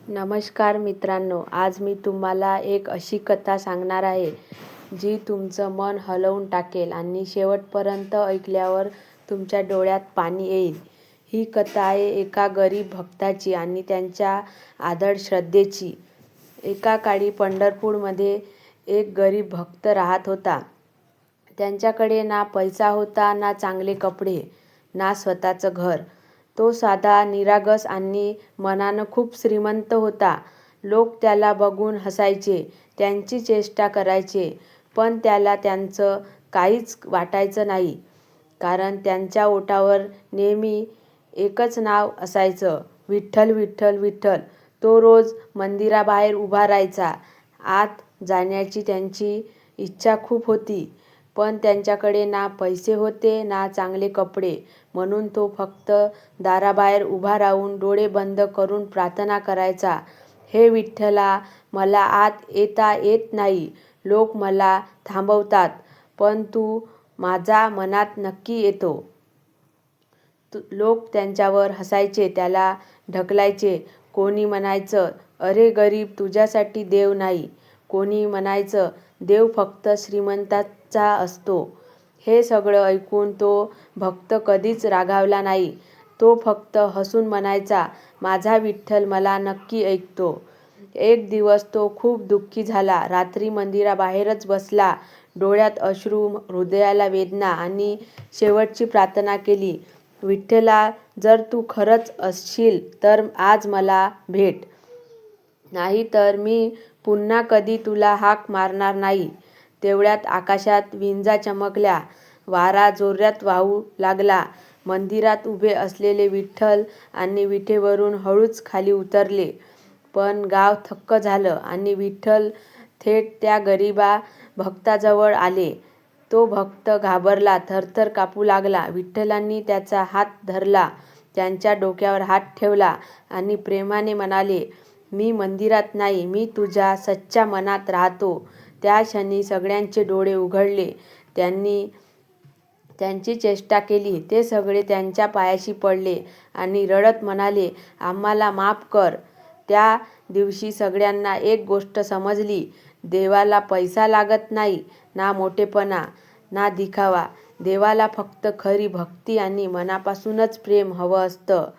नमस्कार मित्रांनो, आज मी तुम्हाला एक अशी कथा सांगणार आहे जी तुमचं मन हलवून टाकेल आणि शेवटपर्यंत ऐकल्यावर तुमच्या डोळ्यात पाणी येईल. ही कथा आहे एका गरीब भक्ताची आणि त्यांच्या आढळ श्रद्धेची. एका काळी पंढरपूरमध्ये एक गरीब भक्त राहत होता. त्यांच्याकडे ना पैसा होता, ना चांगले कपडे, ना स्वतःचं घर. तो साधा, निरागस आणि मनानं खूप श्रीमंत होता. लोक त्याला बघून हसायचे, त्यांची चेष्टा करायचे, पण त्याला त्यांचं काहीच वाटायचं नाही. कारण त्यांच्या ओठावर नेहमी एकच नाव असायचं, विठ्ठल विठ्ठल विठ्ठल. तो रोज मंदिराबाहेर उभा राहायचा. आत जाण्याची त्यांची इच्छा खूप होती, पण त्यांच्याकडे ना पैसे होते, ना चांगले कपडे. म्हणून तो फक्त दाराबाहेर उभा राहून डोळे बंद करून प्रार्थना करायचा, हे विठ्ठला, मला आत येता येत नाही. लोक मला थांबवतात, पण तू माझ्या मनात नक्की येतो. लोक त्यांच्यावर हसायचे, त्याला ढकलायचे. कोणी म्हणायचं, अरे गरीब, तुझ्यासाठी देव नाही. कोणी म्हणायचं, देव फक्त श्रीमंताचा असतो. हे सगळं ऐकून तो भक्त कधीच रागावला नाही. तो फक्त हसून म्हणायचा, माझा विठ्ठल मला नक्की ऐकतो. एक दिवस तो खूप दुःखी झाला. रात्री मंदिराबाहेरच बसला. डोळ्यात अश्रू, हृदयाला वेदना आणि शेवटची प्रार्थना केली, विठ्ठला, जर तू खरंच असशील तर आज मला भेट. नाही तर मी पुन्हा कधी तुला हाक मारणार नाही. तेवढ्यात आकाशात विंजा चमकल्या. वारा जोरात वाहू लागला. मंदिरात उभे असलेले विठ्ठल आणि विठेवरून हळूच खाली उतरले. पण गाव थक्क झालं आणि विठ्ठल थेट त्या गरीबा भक्ताजवळ आले. तो भक्त घाबरला, थरथर कापू लागला. विठ्ठलांनी त्याचा हात धरला, त्यांच्या डोक्यावर हात ठेवला आणि प्रेमाने म्हणाले, मी मंदिरात नाही, मी तुझ्या सच्च्या मनात राहतो. त्या क्षणी सगळ्यांचे डोळे उघडले. त्यांनी त्यांची चेष्टा केली. ते सगळे त्यांच्या पायाशी पडले आणि रडत म्हणाले, आम्हाला माफ कर. त्या दिवशी सगळ्यांना एक गोष्ट समजली, देवाला पैसा लागत नाही, ना मोठेपणा, ना दिखावा. देवाला फक्त खरी भक्ती आणि मनापासूनच प्रेम हवं असतं.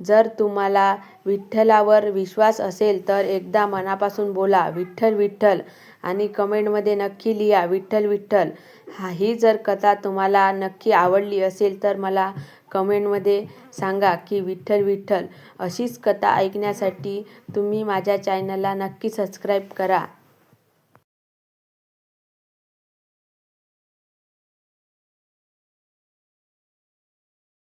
जर तुम्हाला विठ्ठलावर विश्वास असेल तर एकदा मनापासून बोला, विठ्ठल विठ्ठल, आणि कमेंटमध्ये नक्की लिहा, विठ्ठल विठ्ठल. ही जर कथा तुम्हाला नक्की आवडली असेल तर मला कमेंटमध्ये सांगा की विठ्ठल विठ्ठल. अशीच कथा ऐकण्यासाठी तुम्ही माझ्या चॅनलला नक्की सबस्क्राईब करा.